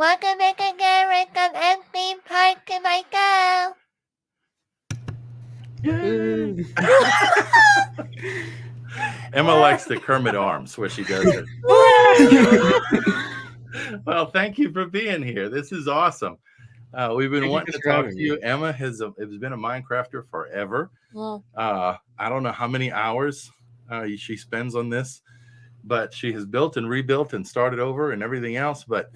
welcome back again from MC Park to my go. Yay. Emma likes the Kermit arms where she does it. Well, thank you for being here. This is awesome. We've been wanting to talk to you. Emma has been a Minecrafter forever. I don't know how many hours she spends on this, but she has built and rebuilt and started over and everything else. But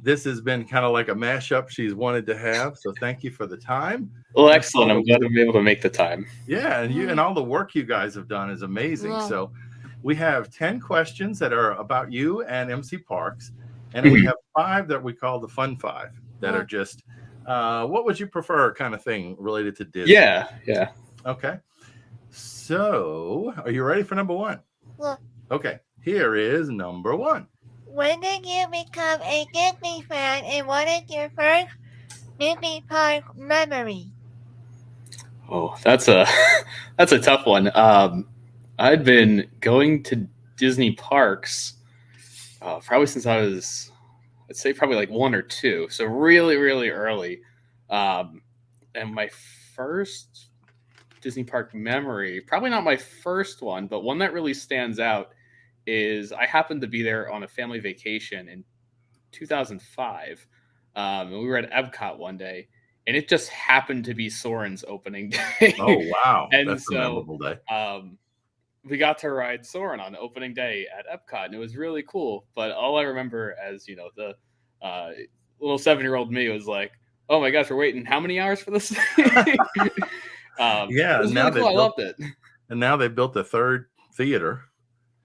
this has been kind of like a mashup she's wanted to have. So thank you for the time. Well, excellent. I'm glad to be able to make the time. Yeah, and you and all the work you guys have done is amazing. So we have 10 questions that are about you and MC Parks, and we have 5 that we call the fun 5 that are just what would you prefer kind of thing related to Disney. Yeah. Okay. So, are you ready for number 1? Okay. Here is number 1. When did you become a Disney fan, and what is your first Disney Park memory? Oh, that's a tough one. I'd been going to Disney parks probably since I was, I'd say probably like 1 or 2, so really, really early. And my first Disney park memory, probably not my first one, but one that really stands out is I happened to be there on a family vacation in 2005. And we were at Epcot one day, and it just happened to be Soarin's opening day. Oh, wow. And that's a memorable day. We got to ride Soarin' on opening day at Epcot, and it was really cool. But all I remember as, the little 7-year-old me was like, oh my gosh, we're waiting how many hours for this? It was really cool. I loved it. And now they built a 3rd theater.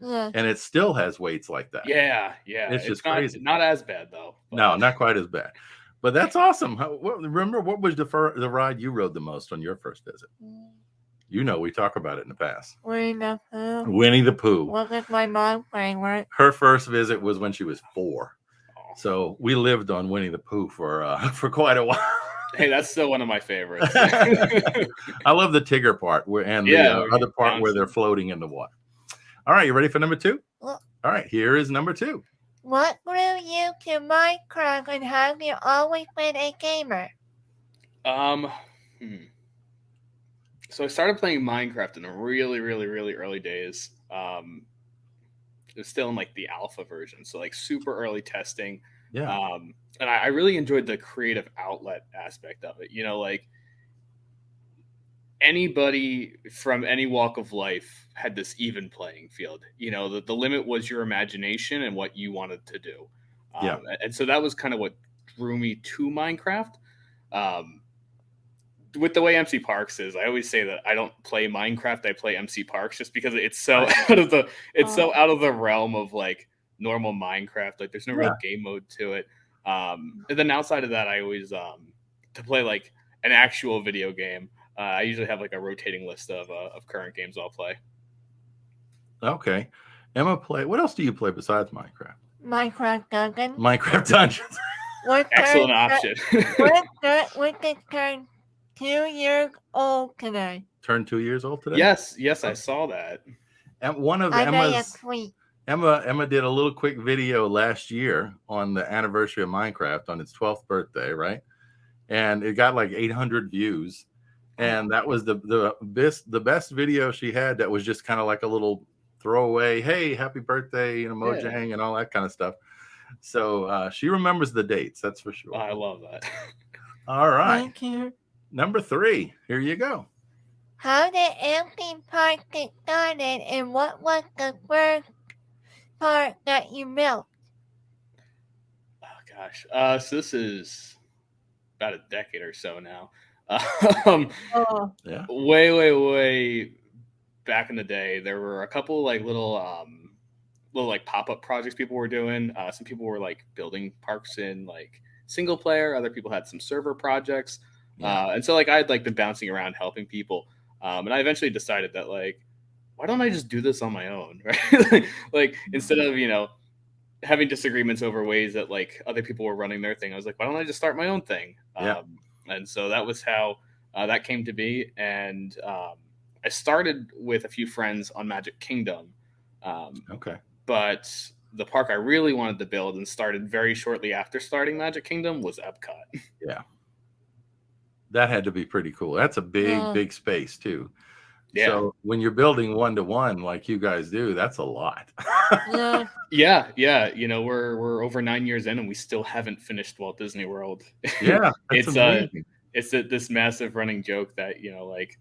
Yeah. And it still has waits like that. Yeah. It's just crazy. Not as bad, though. But. No, not quite as bad. But that's awesome. Remember, what was the ride you rode the most on your first visit? We talk about it in the past. Winnie the Pooh. Winnie the Pooh. What was my mom's favorite? Her first visit was when she was 4. So we lived on Winnie the Pooh for quite a while. Hey, that's still one of my favorites. I love the Tigger part the other part where they're floating in the water. All right, you ready for number 2? All right, here is number 2. What drew you to Minecraft, and have you always been a gamer? So I started playing Minecraft in the really, really, really early days. It was still in like the alpha version, so like super early testing. Yeah. And I really enjoyed the creative outlet aspect of it. Like anybody from any walk of life had this even playing field. The limit was your imagination and what you wanted to do. And so that was kind of what drew me to Minecraft. With the way MC Parks is, I always say that I don't play Minecraft, I play MC Parks, just because it's so so out of the realm of like normal Minecraft. Like there's no real game mode to it. And then outside of that, I always to play like an actual video game. I usually have like a rotating list of current games I'll play. Okay. Emma, what else do you play besides Minecraft? Minecraft Dungeons. Minecraft Dungeons. Excellent option. We could turn 2 years old today. Turned 2 years old today? Yes, I saw that. And one of Emma did a little quick video last year on the anniversary of Minecraft on its 12th birthday, right? And it got like 800 views. And that was the best video she had. That was just kind of like a little throwaway, hey, happy birthday, Mojang and all that kind of stuff. So she remembers the dates, that's for sure. I love that. All right. Thank you. Number 3, here you go. How did MC Park get started, and what was the first part that you built? Oh gosh, so this is about a decade or so now. Way back in the day, there were a couple like little like pop-up projects people were doing. Some people were like building parks in like single player. Other people had some server projects. And so like I had like been bouncing around helping people. And I eventually decided that like, why don't I just do this on my own? Right? Like instead of, having disagreements over ways that like other people were running their thing, I was like, why don't I just start my own thing? And so that was how that came to be. And I started with a few friends on Magic Kingdom. Okay. But the park I really wanted to build and started very shortly after starting Magic Kingdom was Epcot. Yeah. That had to be pretty cool. That's a big space too. Yeah. So when you're building 1-to-1 like you guys do, that's a lot. Yeah. You know, we're over 9 years in and we still haven't finished Walt Disney World. Yeah, that's amazing. It's this massive running joke that, you know, like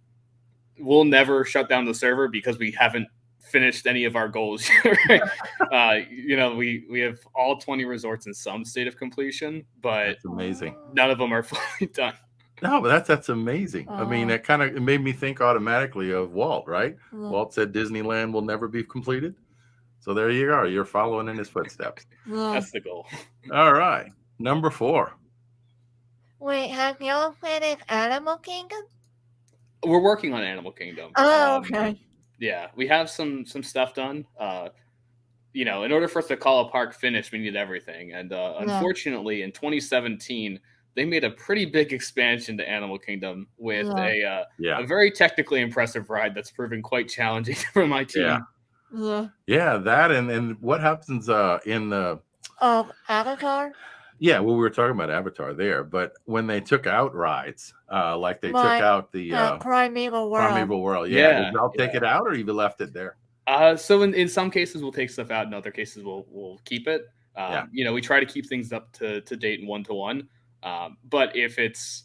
we'll never shut down the server because we haven't finished any of our goals. Right? You know, we have all 20 resorts in some state of completion, but that's amazing. None of them are fully done. No, but that's amazing. I mean, it made me think automatically of Walt, right? Walt said Disneyland will never be completed. So there you are. You're following in his footsteps. That's the goal. All right. Number 4. Wait, have y'all finished Animal Kingdom? We're working on Animal Kingdom. Oh, okay. Yeah, we have some stuff done. You know, in order for us to call a park finished, we need everything. And unfortunately, in 2017, they made a pretty big expansion to Animal Kingdom with a very technically impressive ride that's proven quite challenging for my team. Yeah, that and what happens in the Avatar? Yeah, well, we were talking about Avatar there, but when they took out rides, like they took out the Primeval World. Primeval World, did y'all take it out or you left it there? So in some cases we'll take stuff out, in other cases we'll keep it. You know, we try to keep things up to date and 1-to-1. But if it's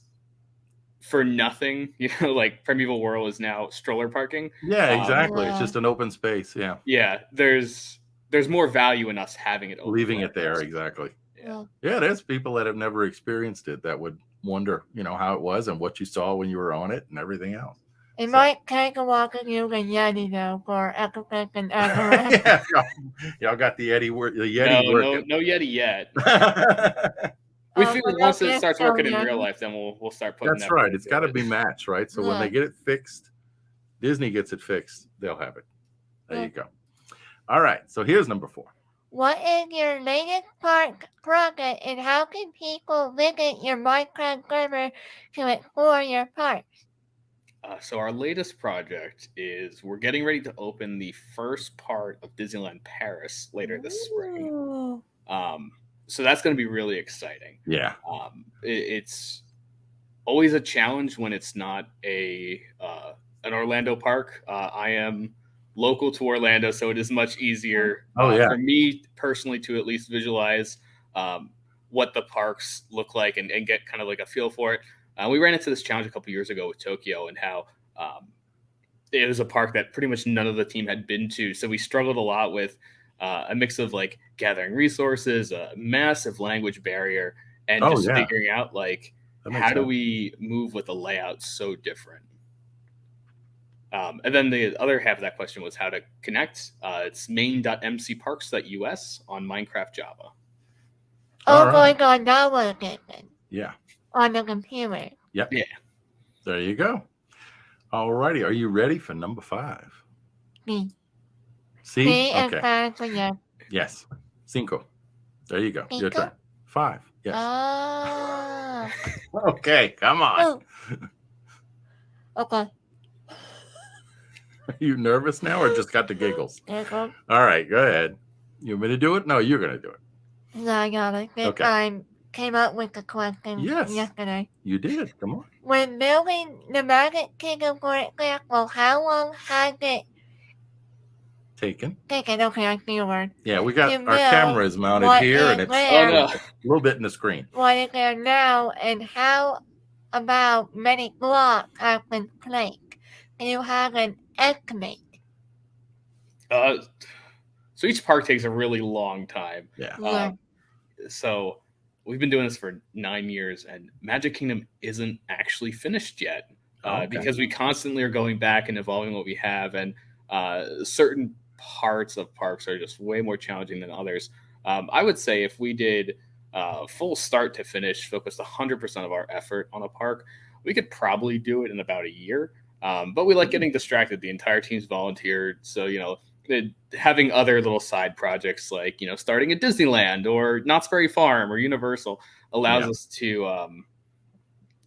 for nothing, you know, like Primeval World is now stroller parking. Yeah, exactly. It's just an open space. Yeah. Yeah, there's more value in us having it open. Leaving it there, exactly. Yeah, there's people that have never experienced it that would wonder, you know, how it was and what you saw when you were on it and everything else. It might take a walk of you and Yeti though for Equifax and Avatar. Y'all got the Yeti working. No Yeti yet. We figure once it starts working in real life, then we'll start putting. That's right. It's got to be matched, right? So when they get it fixed, Disney gets it fixed, they'll have it. There you go. All right. So here's number 4. What is your latest park project and how can people visit your Minecraft server to explore your parks? So our latest project is we're getting ready to open the first part of Disneyland Paris later this spring. So that's going to be really exciting. Yeah. It's always a challenge when it's not an Orlando park. I am local to Orlando, so it is much easier for me personally to at least visualize what the parks look like and get kind of like a feel for it. We ran into this challenge a couple years ago with Tokyo and how it was a park that pretty much none of the team had been to. So we struggled a lot with a mix of like gathering resources, a massive language barrier, and just figuring out like how do we move with a layout so different. And then the other half of that question was how to connect. It's main.mcparks.us on Minecraft Java. Going on that one. Yeah. On the computer. Yep. Yeah. There you go. All righty. Are you ready for number 5? C. C? Okay. 5 for you. Yes. 5. There you go. Your turn. 5. Yes. Okay. Come on. Okay. Are you nervous now or just got the giggles? All right, go ahead. You want me to do it? No, you're going to do it. No, I got it. Okay. I came up with the question yesterday. You did. Come on. When building the Magic Kingdom, for example, how long has it taken? Okay, I see your word. Yeah, we got our cameras mounted here, and it's a little bit in the screen. What is there now, and how about many blocks have been placed? Do you have an estimate? So each park takes a really long time. Yeah. So we've been doing this for 9 years, and Magic Kingdom isn't actually finished yet because we constantly are going back and evolving what we have, and certain parts of parks are just way more challenging than others. I would say if we did full start to finish, focused 100% of our effort on a park, we could probably do it in about a year. But we like getting distracted. The entire team's volunteered. So, you know, having other little side projects like, you know, starting at Disneyland or Knott's Berry Farm or Universal allows us to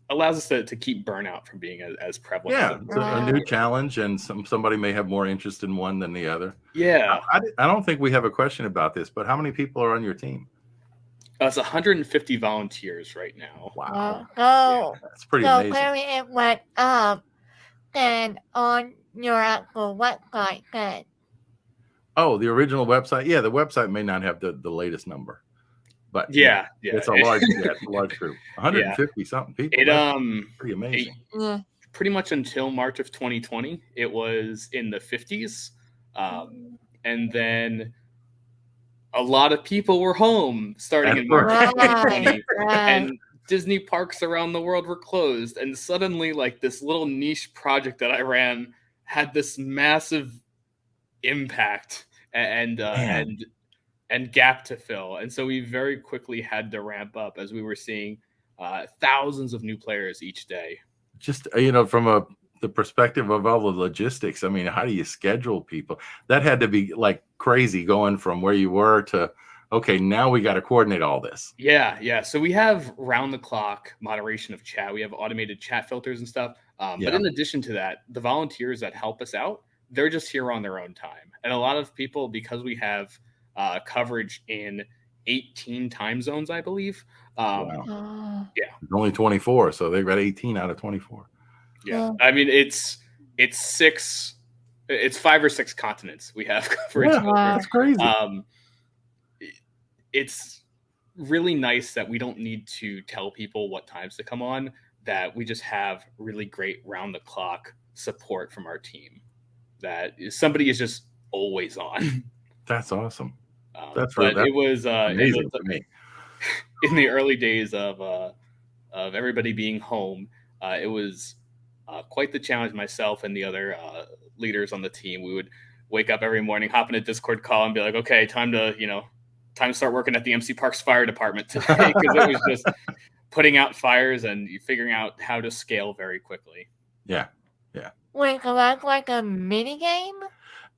allows us to keep burnout from being as prevalent. Yeah, As it's a new challenge, and somebody may have more interest in one than the other. Yeah. I don't think we have a question about this, but how many people are on your team? It's 150 volunteers right now. Wow. That's pretty so amazing. clearly it went up then on your actual website then. Oh, the original website? Yeah, the website may not have the latest number. But yeah. It's a large group. 150 something people. That's pretty amazing. Pretty much until March of 2020, it was in the 50s. And then a lot of people were home starting in March of 2020. And Disney parks around the world were closed. And suddenly, like, this little niche project that I ran had this massive impact and gap to fill. And so we very quickly had to ramp up as we were seeing thousands of new players each day. Just, from the perspective of all the logistics, I mean, how do you schedule people? That had to be like crazy going from where you were to, okay, now we got to coordinate all this. Yeah. So we have round the clock moderation of chat. We have automated chat filters and stuff. But in addition to that, the volunteers that help us out, they're just here on their own time. And a lot of people, because we have coverage in 18 time zones, I believe. Wow. Yeah. Only 24, so they've got 18 out of 24. Yeah. I mean, it's 5 or 6 continents we have coverage. Yeah, that's crazy. It's really nice that we don't need to tell people what times to come on, that we just have really great round-the-clock support from our team, that somebody is just always on. That's awesome. It was amazing for me. In the early days of everybody being home, it was quite the challenge. Myself and the other leaders on the team, we would wake up every morning, hop in a Discord call, and be like, "Okay, time to start working at the MC Parks Fire Department today," because it was just putting out fires and figuring out how to scale very quickly. Yeah. Wait, so that's like a mini game?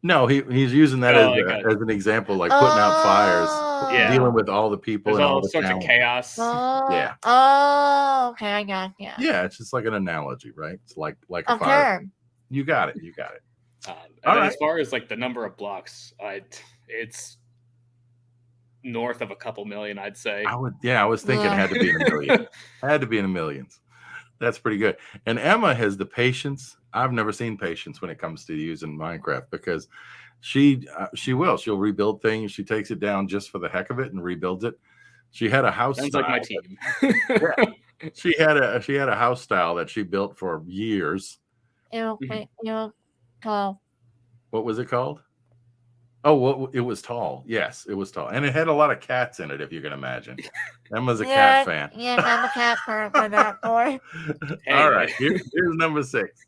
No, he's using that as an example, like putting out fires, dealing with all the people. There's and all sorts of chaos. Okay, I got you. Yeah, it's just like an analogy, right? It's like a fire. You got it. As far as like the number of blocks, it's north of a couple million, I'd say. I was thinking it had to be in the millions. Had to be in the millions. That's pretty good. And Emma has the patience. I've never seen patience when it comes to using Minecraft, because she'll rebuild things. She takes it down just for the heck of it and rebuilds it. She had a house. Sounds like my team. She had a house style that she built for years. It was tall. What was it called? Oh, well, it was tall. Yes, it was tall. And it had a lot of cats in it, if you can imagine. Emma's a cat fan. Yes, I'm a cat fan for that, boy. All right, here's number 6.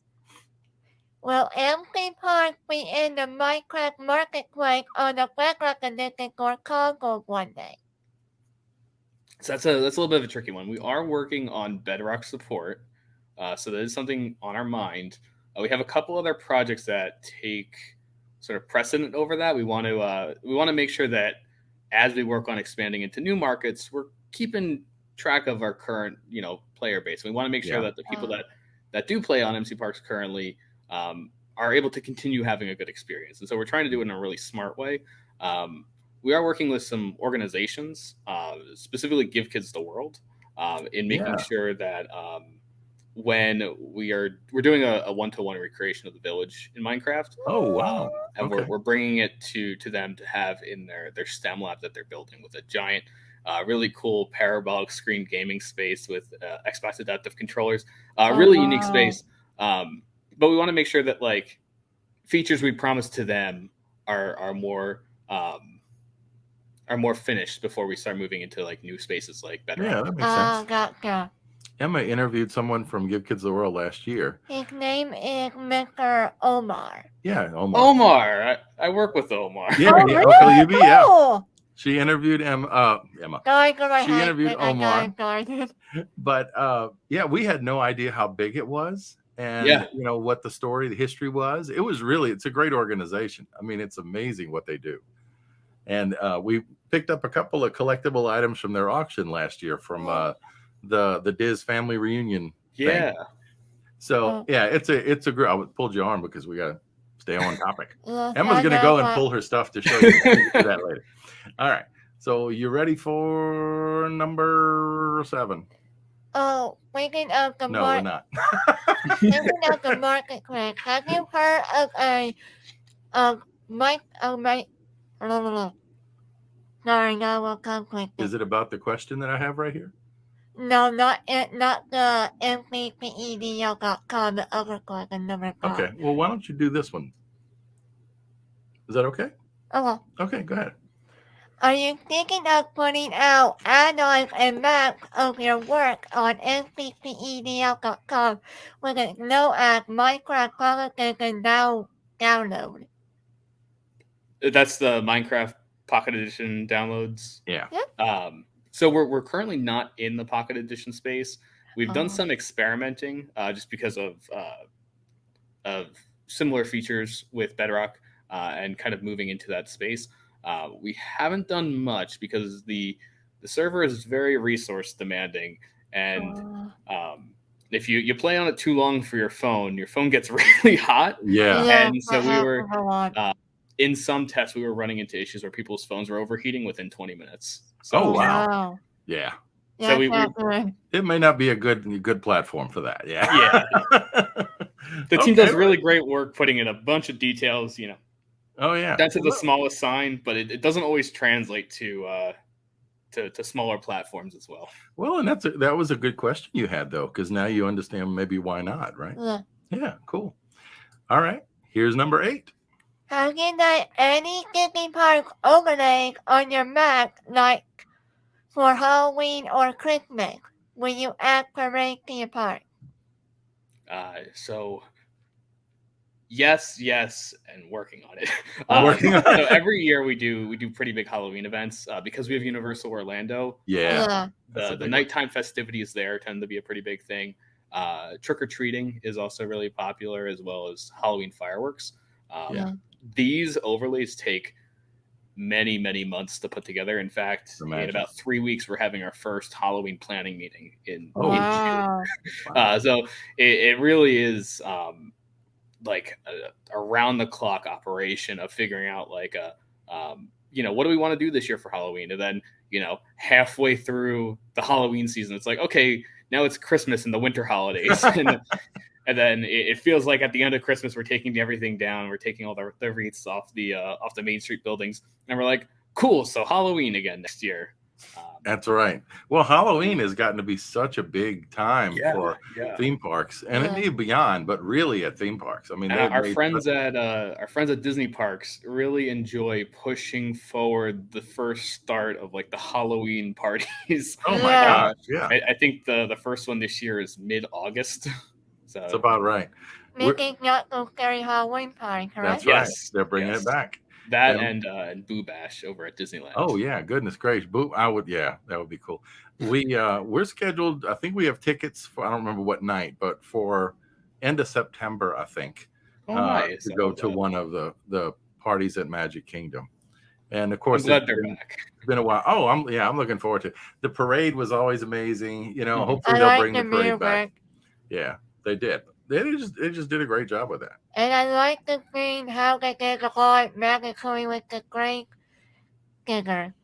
Will MC Parks be in the Minecraft Marketplace on the Bedrock Edition or console one day? So that's a little bit of a tricky one. We are working on Bedrock support, so that is something on our mind. We have a couple other projects that take sort of precedent over that. We want to make sure that as we work on expanding into new markets, we're keeping track of our current player base. We want to make sure that the people that do play on MC Parks currently are able to continue having a good experience. And so we're trying to do it in a really smart way. We are working with some organizations, specifically Give Kids the World, in making sure that when we're doing a one-to-one recreation of the village in Minecraft. Oh wow! And we're bringing it to them to have in their STEM lab that they're building, with a giant, really cool parabolic screen gaming space with Xbox adaptive controllers. Really unique space. But we want to make sure that like features we promise to them are more finished before we start moving into like new spaces like Bedrock. Yeah, that makes sense. Gotcha. Emma interviewed someone from Give Kids the World last year. His name is Mr. Omar. Yeah, Omar. Omar. I work with Omar. Yeah, really? Yeah. She interviewed Emma. She interviewed Omar. But we had no idea how big it was, and what the history was. It's a great organization. I mean, it's amazing what they do. And we picked up a couple of collectible items from their auction last year from the Diz family reunion Yeah. So yeah, it's a great. I pulled your arm because we got to stay on topic. Yes, Emma's I going to know go and that. pull her stuff to show you. We'll do that later. All right. So you ready for number 7? Oh, speaking of the No, we're not. speaking of the market crash, have you heard of a Mike? Sorry, now we'll come quickly. Is it about the question that I have right here? No, not the MVPEDL.com, the other question, number 5. Okay. Well, why don't you do this one? Is that okay? Okay, go ahead. Are you thinking of putting out add-ons and maps of your work on MVPEDL.com with a no-ad Minecraft publication download? That's the Minecraft Pocket Edition downloads. Yeah. So we're currently not in the Pocket Edition space. We've done some experimenting just because of similar features with Bedrock and kind of moving into that space. We haven't done much because the server is very resource demanding, and if you play on it too long for your phone gets really hot. Yeah. And so we were in some tests we were running into issues where people's phones were overheating within 20 minutes. So, oh wow. Yeah. So it may not be a good platform for that. Yeah. The team does really great work putting in a bunch of details, Oh yeah. That's the smallest sign, but it doesn't always translate to smaller platforms as well. Well, and that was a good question you had though, because now you understand maybe why not, right? Yeah, cool. All right. Here's number 8. Have you done any Disney Park overlays on your Mac, like for Halloween or Christmas, when you add parade to your park? So yes, and working on it. So every year we do pretty big Halloween events because we have Universal Orlando. Yeah. The nighttime festivities there tend to be a pretty big thing. Trick or treating is also really popular, as well as Halloween fireworks. These overlays take many months to put together. In fact, in about 3 weeks, we're having our first Halloween planning meeting in June. So it really is like a around the clock operation of figuring out like what do we want to do this year for Halloween, and then halfway through the Halloween season, it's like, okay, now it's Christmas and the winter holidays. And then it feels like at the end of Christmas, we're taking everything down. We're taking all the wreaths off the Main Street buildings. And we're like, cool, so Halloween again next year. That's right. Well, Halloween has gotten to be such a big time for theme parks, and indeed beyond, but really at theme parks. I mean, our friends at Disney parks really enjoy pushing forward the first start of like the Halloween parties. Oh my gosh! Yeah, I think the first one this year is mid-August. So that's about right. Making not so scary Halloween party, correct? That's right. They're bringing it back. That and Boo Bash over at Disneyland. Oh yeah, goodness gracious, Boo! That would be cool. We're scheduled. I think we have tickets for, I don't remember what night, but for end of September, I think. Nice. To go to one of the parties at Magic Kingdom, and of course, I'm glad they're back. It's been a while. Oh, I'm looking forward to it. The parade was always amazing. Hopefully they'll bring the parade back. Yeah, they did. They just did a great job with that. And I like the scene how they did the live mandatory with the grave digger.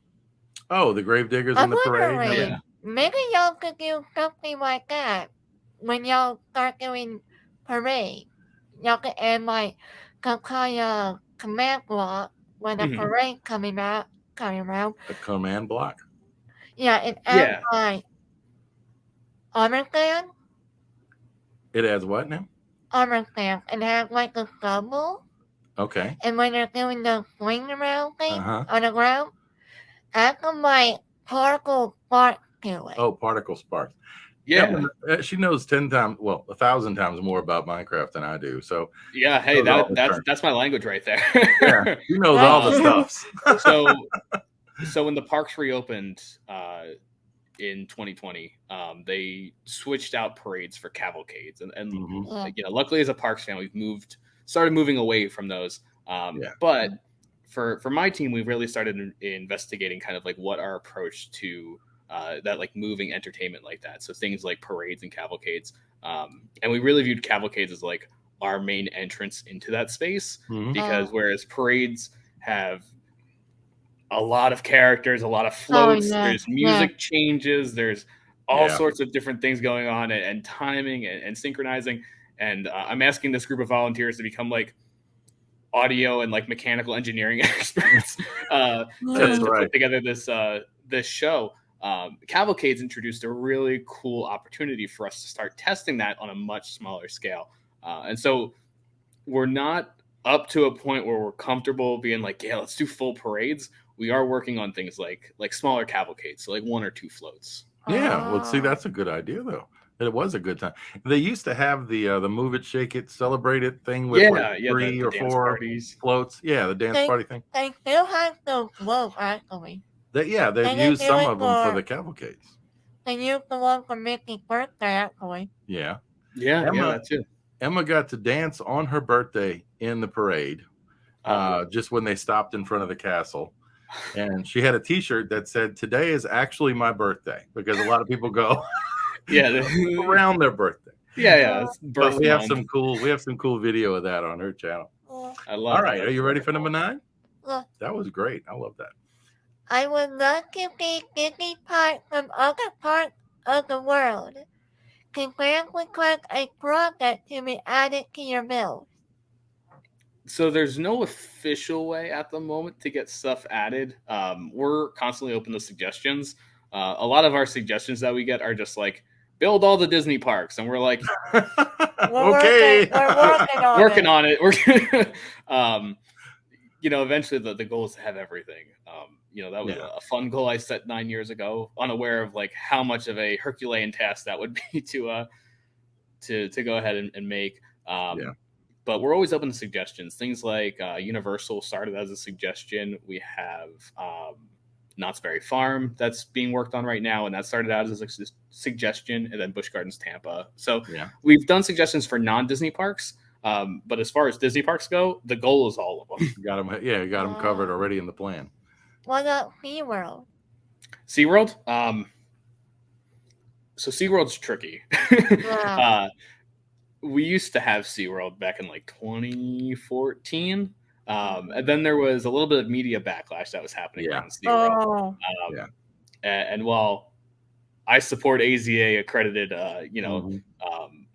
Oh, the grave diggers in the parade. Maybe y'all could do something like that when y'all start doing parade. Y'all could add like some kind of command block when the parade coming around. A command block. Yeah, it adds like armor stand. It adds what now? Armor stand. It has like a shovel. Okay. And when they're doing the swing around thing on the ground, add some like particle sparks to it. Oh, particle sparks. Yeah. She knows 1,000 times more about Minecraft than I do. So yeah, hey, that's my language right there. Yeah, she knows all the stuff. So when the parks reopened in 2020, they switched out parades for cavalcades, and luckily as a parks fan, we've started moving away from those. But for my team, we really started investigating kind of like what our approach to that like moving entertainment like that. So things like parades and cavalcades. And we really viewed cavalcades as like our main entrance into that space, because whereas parades have a lot of characters, a lot of floats, there's music changes, there's all sorts of different things going on, and timing and synchronizing. And I'm asking this group of volunteers to become like audio and like mechanical engineering experts to put together this show. Cavalcades introduced a really cool opportunity for us to start testing that on a much smaller scale. And so we're not up to a point where we're comfortable being like, yeah, let's do full parades. We are working on things like smaller cavalcades, so like 1 or 2 floats. Yeah, well, see, that's a good idea though. It was a good time. They used to have the move it, shake it, celebrate it thing with like 3 or 4 parties. floats. Yeah, the dance party thing. They still have those floats actually. They've used some of them for the cavalcades. They used the one for Mickey's birthday actually. Yeah, that too. Emma got to dance on her birthday in the parade, just when they stopped in front of the castle. And she had a T-shirt that said, "Today is actually my birthday," because a lot of people go around their birthday. But we have some cool video of that on her channel. I love. All right, are you ready for number 9? That was great. I love that. I would love to see Disney parks from other parts of the world. Can fans request a project to be added to your bills? So there's no official way at the moment to get stuff added. We're constantly open to suggestions. A lot of our suggestions that we get are just like, build all the Disney parks, and we're like, okay, we're working on it. Eventually the goal is to have everything. That was a fun goal I set 9 years ago, unaware of like how much of a Herculean task that would be to go ahead and make. But we're always open to suggestions. Things like Universal started as a suggestion. We have Knott's Berry Farm that's being worked on right now, and that started out as a suggestion, and then Busch Gardens Tampa. So we've done suggestions for non-Disney parks, but as far as Disney parks go, the goal is all of them. You got them covered already in the plan. What about SeaWorld? SeaWorld? So SeaWorld's tricky. We used to have SeaWorld back in like 2014. And then there was a little bit of media backlash that was happening around SeaWorld. And while I support AZA accredited,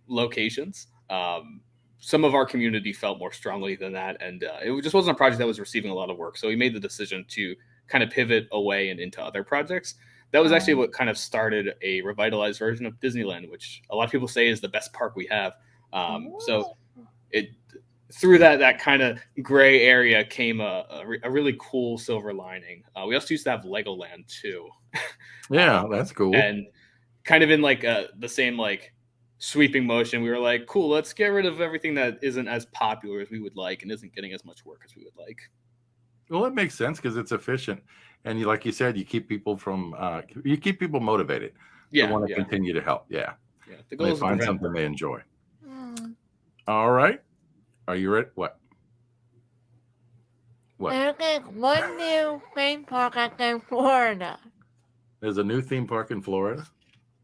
locations, some of our community felt more strongly than that. And it just wasn't a project that was receiving a lot of work. So we made the decision to kind of pivot away and into other projects. That was actually what kind of started a revitalized version of Disneyland, which a lot of people say is the best park we have. So through that kind of gray area came a really cool silver lining. We also used to have Legoland too. That's cool. And kind of in like the same like sweeping motion, we were like, cool, let's get rid of everything that isn't as popular as we would like and isn't getting as much work as we would like. Well, it makes sense because it's efficient, and like you said, you keep people motivated. To want to continue to help. The goal is to find something they enjoy. All right, are you ready? What? There's one new theme park in Florida. There's a new theme park in Florida.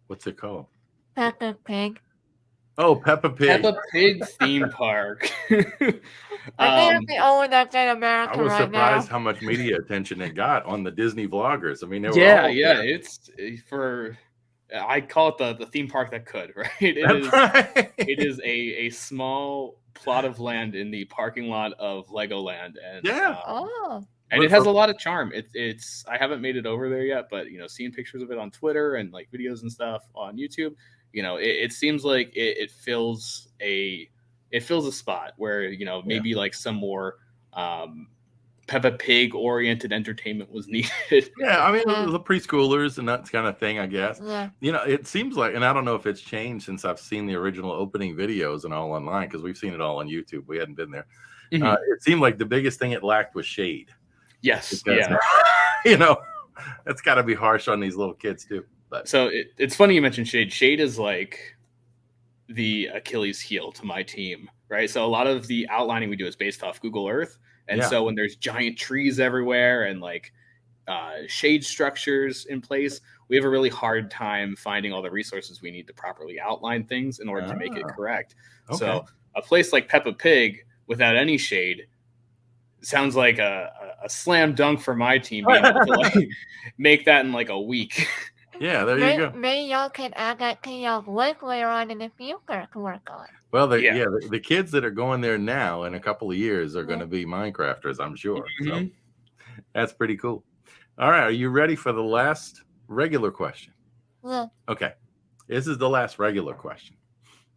What's it called? Peppa Pig. Oh, Peppa Pig. Peppa Pig theme park. I think the only that's in America I was right surprised now. how much media attention it got on the Disney vloggers. I mean, they were it's for. I call it the theme park that could, right? It is a small plot of land in the parking lot of Legoland, and and it has a lot of charm. It's I haven't made it over there yet, but seeing pictures of it on Twitter and like videos and stuff on YouTube, it seems like it fills a spot where maybe like some more Peppa Pig oriented entertainment was needed. I mean the preschoolers and that kind of thing, I guess. It seems like, and I don't know if it's changed since I've seen the original opening videos and all online, because we've seen it all on YouTube. We hadn't been there. It seemed like the biggest thing it lacked was shade. Yes, because, that's got to be harsh on these little kids too. But so it's funny you mentioned shade. Shade is like the Achilles heel to my team, right? So a lot of the outlining we do is based off Google Earth. And so when there's giant trees everywhere and like shade structures in place. We have a really hard time finding all the resources we need to properly outline things in order to make it correct. Okay. So a place like Peppa Pig without any shade sounds like a slam dunk for my team being able to like make that in like a week. Yeah, there you go. Maybe y'all can add that to y'all list later on in the future to work on. Well, the kids that are going there now in a couple of years are going to be Minecrafters, I'm sure. So that's pretty cool. All right, are you ready for the last regular question? Yeah. Okay, this is the last regular question.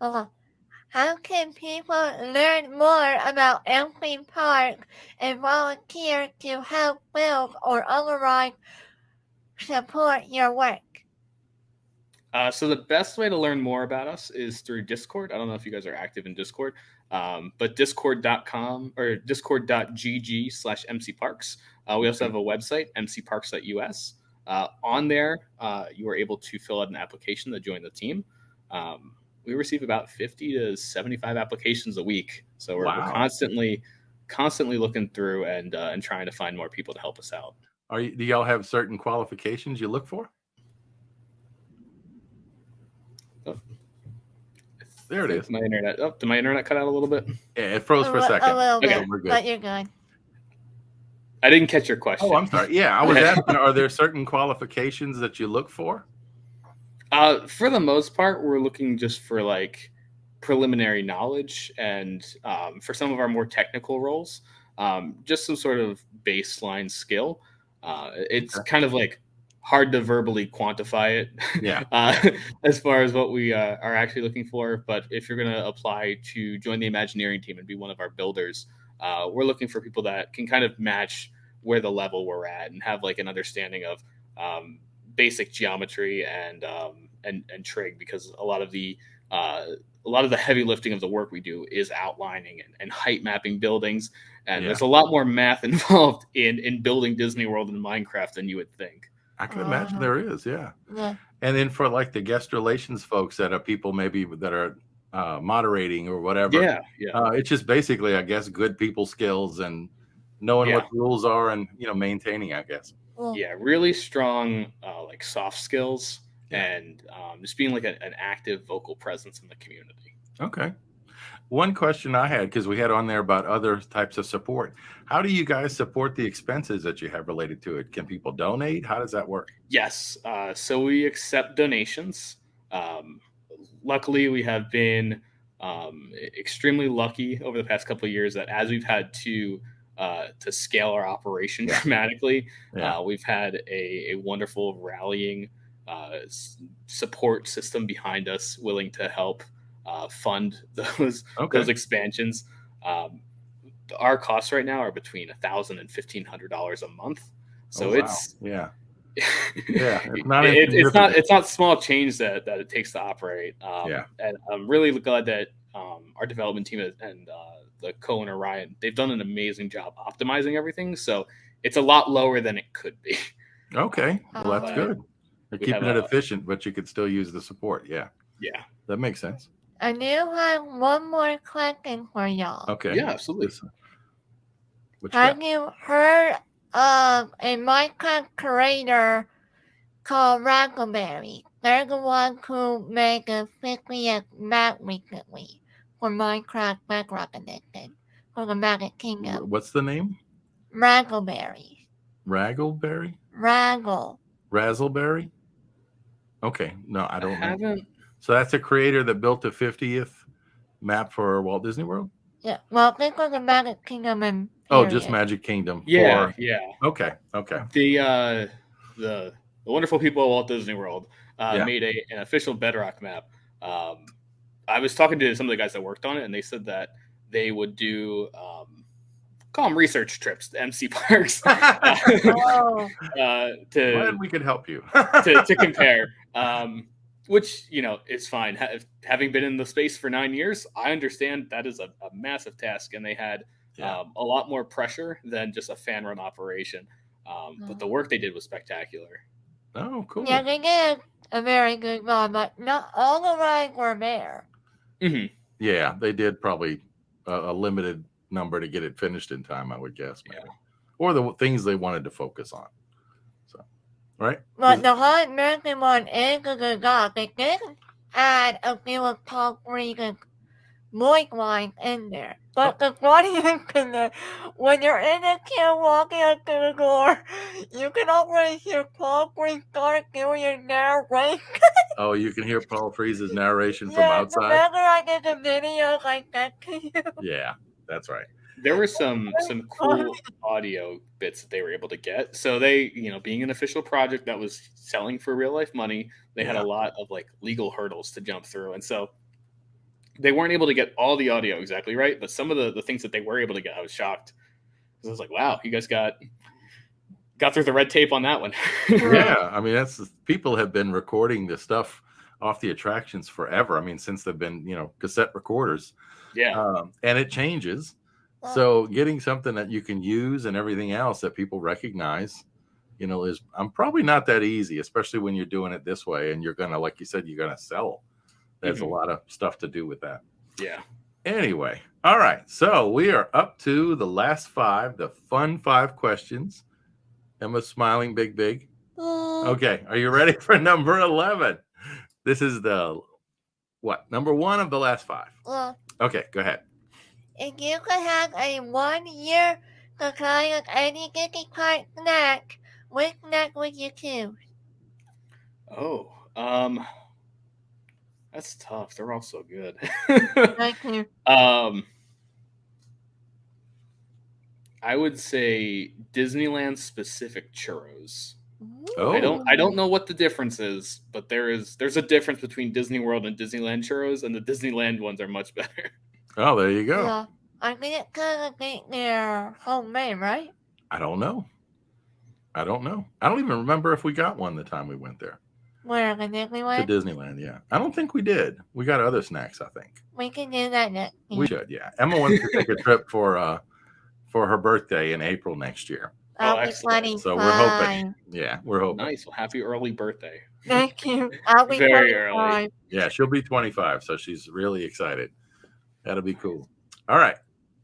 How can people learn more about MC Park and volunteer to help build or otherwise support your work? So the best way to learn more about us is through Discord. I don't know if you guys are active in Discord, but discord.com or discord.gg/mcparks. We also have a website, mcparks.us. On there, you are able to fill out an application to join the team. We receive about 50 to 75 applications a week. So we're constantly looking through and trying to find more people to help us out. Do y'all have certain qualifications you look for? There it is. My internet. Oh, did my internet cut out a little bit? Yeah, it froze for a second. A little bit, we're good. But you're good. I didn't catch your question. Oh, I'm sorry. Yeah, I was asking, are there certain qualifications that you look for? For the most part, we're looking just for like preliminary knowledge, and for some of our more technical roles, just some sort of baseline skill. It's kind of like hard to verbally quantify it as far as what we are actually looking for. But if you're going to apply to join the Imagineering team and be one of our builders, we're looking for people that can kind of match where the level we're at and have like an understanding of basic geometry and trig, because a lot of the heavy lifting of the work we do is outlining and height mapping buildings, and there's a lot more math involved in building Disney World and Minecraft than you would think. I can imagine there is, yeah. And then for like the guest relations folks that are people maybe that are moderating or whatever, it's just basically, I guess, good people skills and knowing what the rules are and maintaining, I guess. Yeah, really strong like soft skills and just being like an active vocal presence in the community. Okay. One question I had, because we had on there about other types of support. How do you guys support the expenses that you have related to it? Can people donate? How does that work? Yes. So we accept donations. Luckily, we have been extremely lucky over the past couple of years that as we've had to scale our operation dramatically, we've had a wonderful rallying support system behind us, willing to help fund those expansions. Our costs right now are between $1,000 and $1,500 a month. So it's it's not small change that it takes to operate. And I'm really glad that our development team and the co-owner Ryan, they've done an amazing job optimizing everything. So it's a lot lower than it could be. Okay, well that's good. They're keeping it efficient, but you could still use the support. Yeah, that makes sense. I do have one more question for y'all. Okay. Yeah, absolutely. Have you heard of a Minecraft creator called Raggleberry? They're the one who made the 50th map recently for Minecraft Bedrock Edition for the Magic Kingdom. What's the name? Raggleberry. Raggleberry? Razzleberry? Okay. No, I don't know. So that's a creator that built the 50th map for Walt Disney World? Yeah. Well, think of the Magic Kingdom and just Magic Kingdom. Yeah. Okay. The wonderful people at Walt Disney World made an official Bedrock map. I was talking to some of the guys that worked on it, and they said that they would do call them research trips to MC Parks Glad we could help you to compare. Which, is fine. Having been in the space for 9 years, I understand that is a massive task, and they had a lot more pressure than just a fan-run operation. But the work they did was spectacular. Oh, cool. Yeah, they did a very good job, but not all the rides were there. Mm-hmm. Yeah, they did probably a limited number to get it finished in time, I would guess, maybe. Or the things they wanted to focus on. right? But the whole American one is a good job. They did add a few of Paul Regan's voice lines in there. But the funniest thing is, when you're in the queue walking up to the door, you can already hear Paul Green start doing a narration. Oh, you can hear Paul Frees's narration from outside? Remember I did a video like that to you? Yeah, that's right. There were some cool audio bits that they were able to get. So they, being an official project that was selling for real life money, they had a lot of like legal hurdles to jump through. And so they weren't able to get all the audio exactly right, but some of the things that they were able to get, I was shocked. Because I was like, wow, you guys got through the red tape on that one. Yeah, I mean, people have been recording this stuff off the attractions forever. I mean, since they've been, cassette recorders. Yeah. And it changes. So getting something that you can use and everything else that people recognize, is probably not that easy, especially when you're doing it this way and you're going to, like you said, you're going to sell. There's a lot of stuff to do with that. Yeah. Anyway. All right. So we are up to the last 5, the fun 5 questions. Emma's smiling big. Okay. Are you ready for number 11? This is number 1 of the last 5. Okay. Go ahead. If you could have a 1-year supply of any Disney Park snack, which snack would you choose? Oh, that's tough. They're all so good. Thank you. I would say Disneyland specific churros. Oh. I don't know what the difference is, but there's a difference between Disney World and Disneyland churros, and the Disneyland ones are much better. Oh, there you go. Yeah. I think they're homemade, right? I don't know. I don't even remember if we got one the time we went there. Where, the Disneyland? To Disneyland, yeah. I don't think we did. We got other snacks, I think. We can do that next year. We should, yeah. Emma wants to take a trip for her birthday in April next year. I'll be 25. So we're hoping. Yeah, we're hoping. Nice. Well, happy early birthday. Thank you. I'll be very 25. early. Yeah, she'll be 25, so she's really excited. That'll be cool. All right.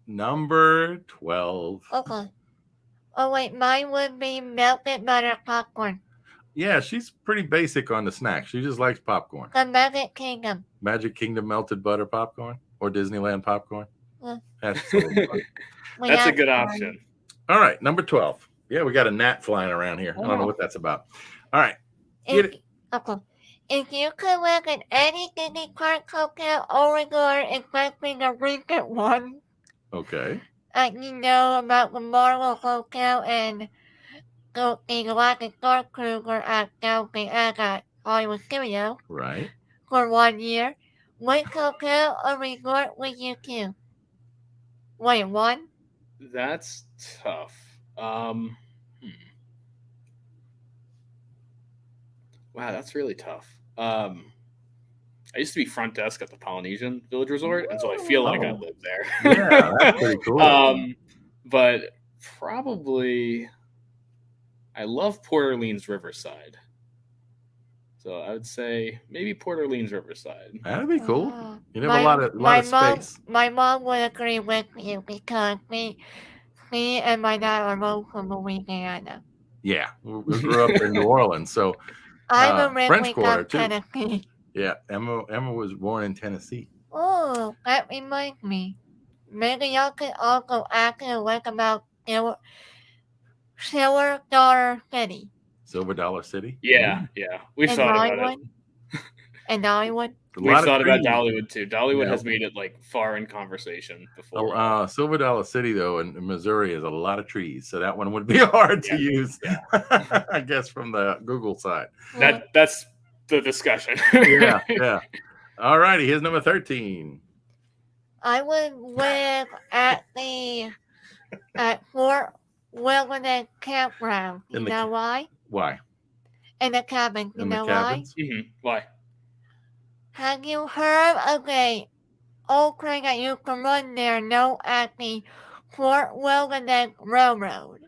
Number 12. Okay. Oh, wait. Mine would be melted butter popcorn. Yeah, she's pretty basic on the snack. She just likes popcorn. The Magic Kingdom. Magic Kingdom melted butter popcorn or Disneyland popcorn? Yeah. That's a good option. All right, number 12. Yeah, we got a gnat flying around here. I don't know what that's about. All right. Okay. If you could work in any Disney Park hotel or resort, especially the recent one. Okay. Like about the Marvel Hotel and the Galactic Star Cruiser at Galaxy Edge at Hollywood Studios. Right. For 1 year, which hotel or resort would you choose? Wait, 1? That's tough. Wow, that's really tough. I used to be front desk at the Polynesian Village Resort, and so I feel like I live there. Yeah, that's pretty cool. But probably, I love Port Orleans Riverside. So I would say maybe Port Orleans Riverside. That'd be cool. You have a lot of space. My mom would agree with you because me and my dad are both from Louisiana. Yeah, we grew up in New Orleans, so I'm French Quarter too. Tennessee. Yeah, Emma was born in Tennessee. Oh, that reminds me. Maybe y'all could also ask her what about Silver Dollar City. Silver Dollar City? Yeah. We've thought about it. And Dollywood? We've thought about Dollywood too. Dollywood has made it like far in conversation before. Silver Dollar City, though, in Missouri is a lot of trees, so that one would be hard to use, I guess, from the Google side. That's the discussion. Yeah. All righty, here's number 13. I would live at Fort Wilderness Campground. You know why? Why? In the cabin. You know why? Mm-hmm. Why? Have you heard of the old train that you can run there known as the Fort Wilderness Railroad?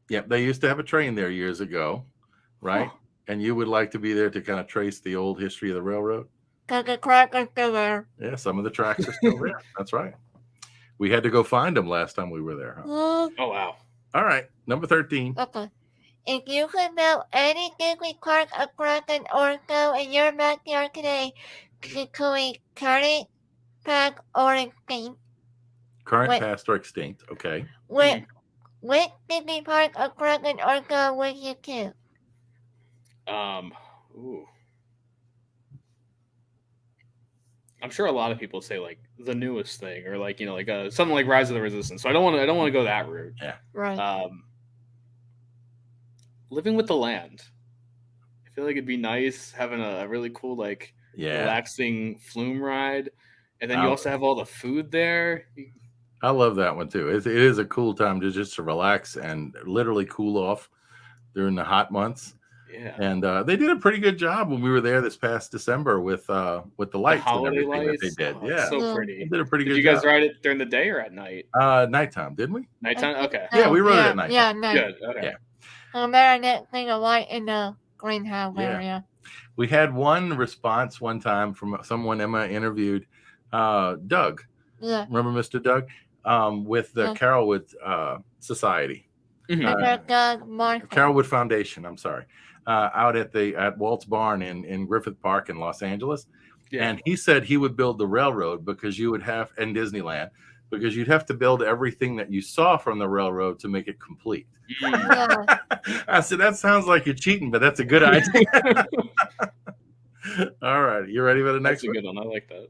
Yep, they used to have a train there years ago, right? Oh. And you would like to be there to kind of trace the old history of the railroad? Because the tracks are still there. Yeah, some of the tracks are still there. That's right. We had to go find them last time we were there. Huh? Oh, wow. All right, number 13. Okay. If you could build any Disney park across an Orco in your backyard today, could we current, past, or extinct? Current, Wait. past, or extinct. Okay. Which Disney park across an Orco would you choose? Ooh. I'm sure a lot of people say like the newest thing or like like something like Rise of the Resistance. So I don't want to go that route. Yeah. Right. Living with the Land. I feel like it'd be nice having a really cool like relaxing flume ride, and then you also have all the food there. I love that one too. It is a cool time to relax and literally cool off during the hot months. Yeah, and they did a pretty good job when we were there this past December with the lights, the holiday and everything lights. that they did. It's so pretty. They did a pretty good job. Did you guys ride it during the day or at night? Nighttime, didn't we? Nighttime. Okay. Yeah, we rode it at night. Yeah, night. Good. Okay. Yeah. Remember that thing of light in the greenhouse area. We had one response one time from someone Emma interviewed, Doug. Yeah. Remember Mr. Doug? With the Carolwood Society. Carolwood Foundation, I'm sorry. Out at Walt's Barn in Griffith Park in Los Angeles. Yeah. And he said he would build the railroad because you would have, and Disneyland, because you'd have to build everything that you saw from the railroad to make it complete. Yeah. I said, that sounds like you're cheating, but that's a good idea. All right. You ready for the next one? That's a good one. I like that.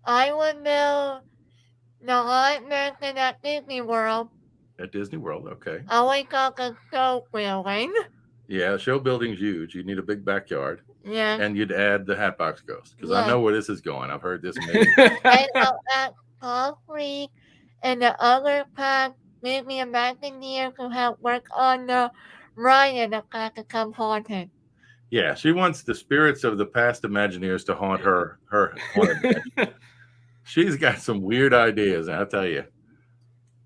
I would build the light mountain at Disney World. At Disney World, okay. I would go to show building. Yeah, show building's huge. You need a big backyard. Yeah. And you'd add the Hatbox Ghost, because I know where this is going. I've heard this many And at Fall Creek and the other park, maybe Imagineers who help work on the ride and the park to come haunted. Yeah, she wants the spirits of the past Imagineers to haunt her haunted bed. She's got some weird ideas, I'll tell you.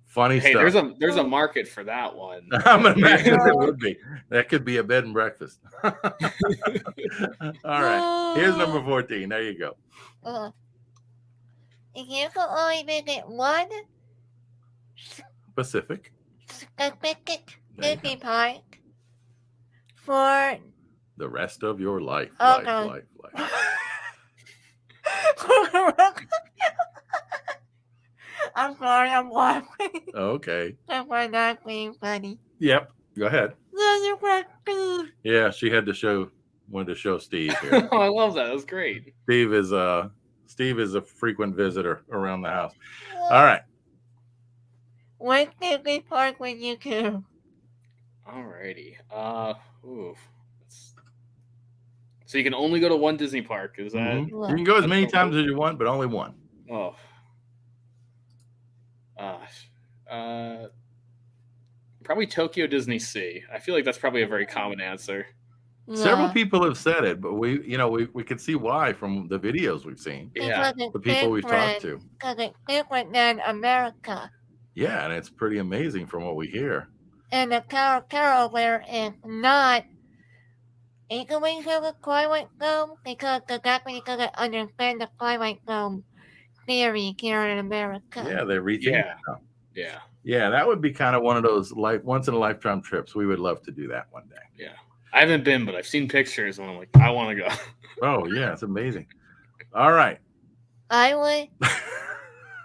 Funny stuff. There's a market for that one. I'm imagining there would be. That could be a bed and breakfast. All right. Here's number 14. There you go. If you could only visit one specific Disney park for the rest of your life. Okay. Life. I'm sorry, I'm laughing. Okay. That was not being funny. Yep. Go ahead. Yeah, you were Steve. Yeah, she wanted to show Steve here. Oh, I love that. That's great. Steve is a frequent visitor around the house. All right. What Disney park would you go? Alrighty. So you can only go to one Disney park. Is that? Mm-hmm. You can go as many times as you want, but only one. Oh. Probably Tokyo Disney Sea. I feel like that's probably a very common answer. Yeah. Several people have said it, but we can see why from the videos we've seen. Yeah. The people we've talked to. Because it's different than America. Yeah, and it's pretty amazing from what we hear. And the Carol where it's not equally to the climate zone because the Japanese doesn't understand the climate zone theory here in America. Yeah, they rethink it now. Yeah. Yeah, that would be kind of one of those once in a lifetime trips. We would love to do that one day. Yeah. I haven't been, but I've seen pictures and I'm like, I want to go. Oh, yeah, it's amazing. All right. I would.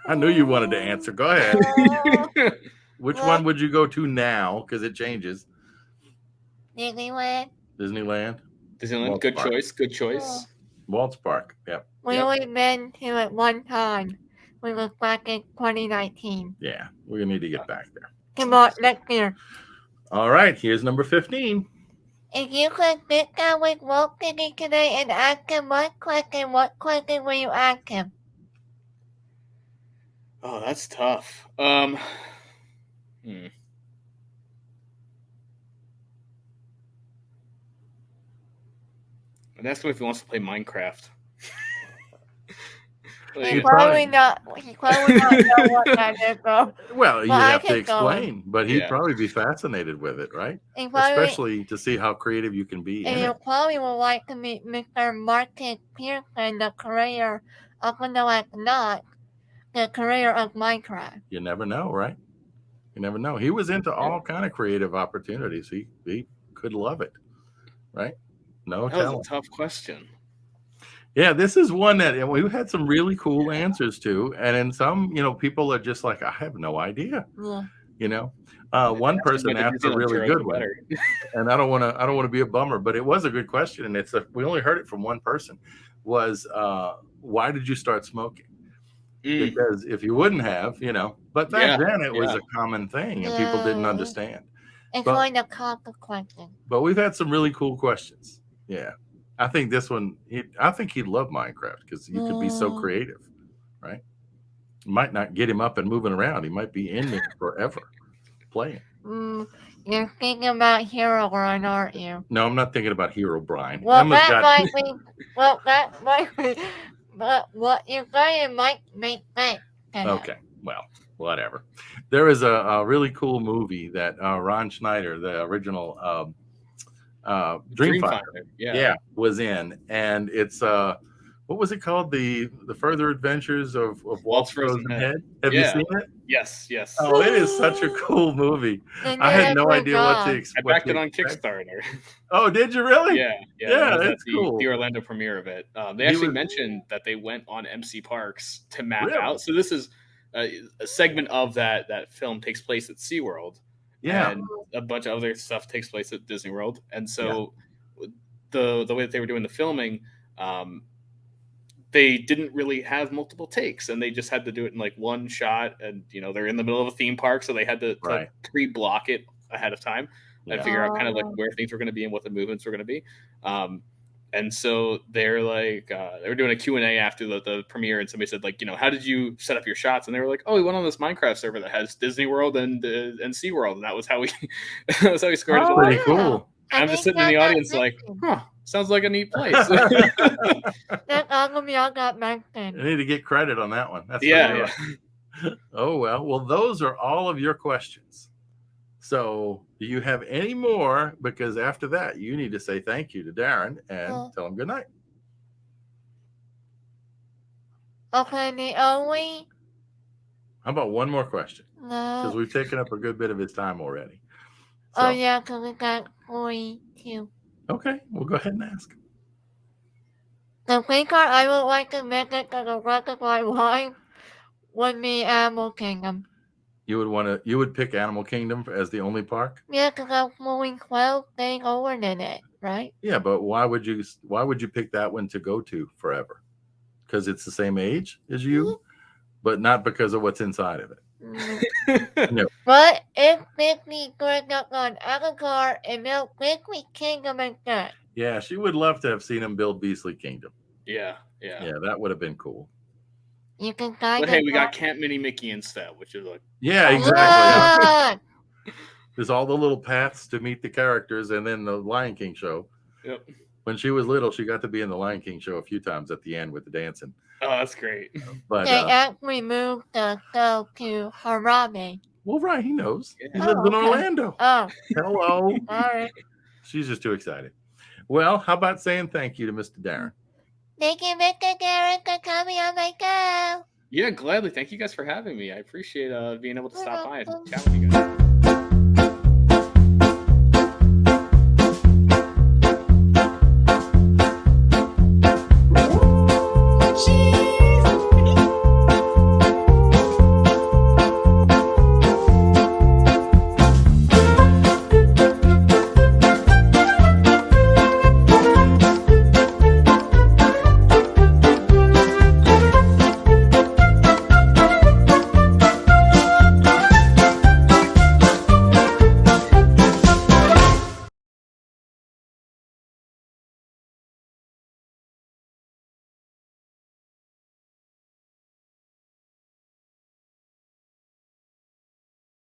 I knew you wanted to answer. Go ahead. Which one would you go to now? Because it changes. Disneyland. Good Park. Choice. Good choice. Walt's Park. Yep. We only been to it one time. We was back in 2019. Yeah, we need to get back there. Come on, next year. All right, here's number 15. If you could sit down with Walt Disney today and ask him one question, what question will you ask him? Oh, that's tough. I'd ask him if he wants to play Minecraft. He probably not know what that is, though. Well, you have to explain, but he'd probably be fascinated with it, right? Especially to see how creative you can be. And you probably would like to meet Mr. Marcus Pearson, the creator of the creator of Minecraft. You never know, right? You never know. He was into all kind of creative opportunities. He could love it, right? No That was telling. a tough question. Yeah, this is one that we've had some really cool answers to, and in some, people are just like, I have no idea. Yeah. One person asked a really good one, and I don't want to be a bummer, but it was a good question, and we only heard it from one person. Was why did you start smoking? Because if you wouldn't have, but back then it was a common thing, and people didn't understand. It's like a consequence. But we've had some really cool questions. Yeah. I think this one, I think he'd love Minecraft because you could be so creative, right? You might not get him up and moving around. He might be in there forever playing. You're thinking about Herobrine, aren't you? No, I'm not thinking about Herobrine. Well, that might be, but what you're saying might make sense. Okay, well, whatever. There is a really cool movie that Ron Schneider, the original Dreamfinder, was in, and it's what was it called? The Further Adventures of Walt's Frozen Head. Have you seen it? Yes. Oh, it is such a cool movie. I had no idea what to expect. I backed it on Kickstarter. Oh, did you really? Yeah. That's cool. The Orlando premiere of it. They actually mentioned that they went on MC Parks to map out. So this is a segment of that film takes place at SeaWorld. Yeah. And a bunch of other stuff takes place at Disney World. And so the way that they were doing the filming, they didn't really have multiple takes, and they just had to do it in like one shot. And they're in the middle of a theme park, so they had to pre-block it ahead of time and figure out kind of like where things were going to be and what the movements were going to be. And so they're like, they were doing a Q&A after the premiere, and somebody said, like, how did you set up your shots? And they were like, oh, we went on this Minecraft server that has Disney World and SeaWorld, and that was how we scored it. Pretty cool. And I'm just sitting in the audience like, sounds like a neat place. That's all y'all got mentioned. I need to get credit on that one. That's yeah. Oh, well, those are all of your questions. So do you have any more? Because after that, you need to say thank you to Darren and tell him good night. Okay, Naomi. How about one more question? No. Because we've taken up a good bit of his time already. So. Oh, yeah, because we got 42. Okay, we'll go ahead and ask. The thing I would like to visit to the rest of my life would be Animal Kingdom. You would pick Animal Kingdom as the only park? Yeah, because I'm moving 12 days older than it, right? Yeah, but why would you pick that one to go to forever? Because it's the same age as you, but not because of what's inside of it. No. But if Disney going up on Avatar and built Beasley Kingdom instead. Yeah, she would love to have seen him build Beasley Kingdom. Yeah, that would have been cool. You can but hey, we got Camp Mini Mickey instead, which is like exactly. There's all the little paths to meet the characters, and then the Lion King show. Yep. When she was little, she got to be in the Lion King show a few times at the end with the dancing. Oh, that's great. But they actually moved the show to Harambe. Well, right, he knows. Yeah. He lives in Orlando. Oh, hello. All right. She's just too excited. Well, how about saying thank you to Mr. Darren? Thank you, Mr. Darren, for coming on my show. Yeah, gladly. Thank you guys for having me. I appreciate being able to stop by and chat with you guys.